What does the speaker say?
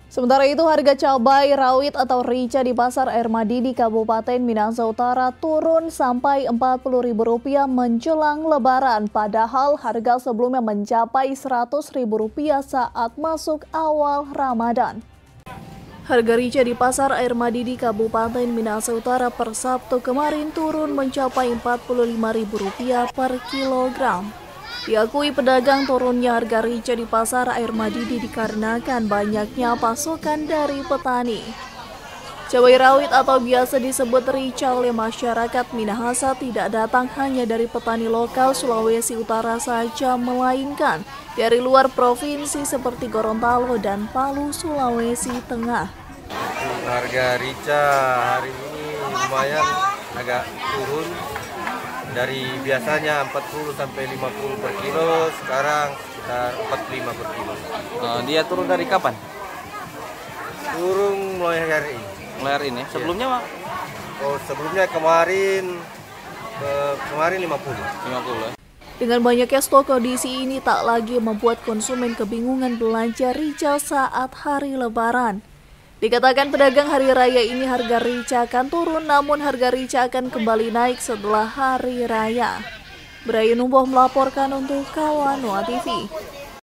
Sementara itu, harga cabai rawit atau rica di Pasar Air Madidi Kabupaten Minahasa Utara turun sampai Rp40.000 menjelang Lebaran, padahal harga sebelumnya mencapai Rp100.000 saat masuk awal Ramadan. Harga rica di Pasar Air Madidi Kabupaten Minahasa Utara per Sabtu kemarin turun mencapai Rp45.000 per kilogram. Diakui pedagang turunnya harga rica di Pasar Air Madidi dikarenakan banyaknya pasokan dari petani. Cabai rawit atau biasa disebut rica oleh masyarakat Minahasa tidak datang hanya dari petani lokal Sulawesi Utara saja, melainkan dari luar provinsi seperti Gorontalo dan Palu, Sulawesi Tengah. Harga rica hari ini lumayan agak turun. Dari biasanya 40 sampai 50 per kilo, sekarang sekitar 45 per kilo. Dia turun dari kapan? Turun mulai hari ini. Mulai hari ini. Sebelumnya, Pak? Oh, sebelumnya kemarin 50. Dengan banyaknya stok, kondisi ini tak lagi membuat konsumen kebingungan belanja rica saat hari Lebaran. Dikatakan pedagang hari raya ini harga rica akan turun, namun harga rica akan kembali naik setelah hari raya. Brian Numboh melaporkan untuk Kawanua TV.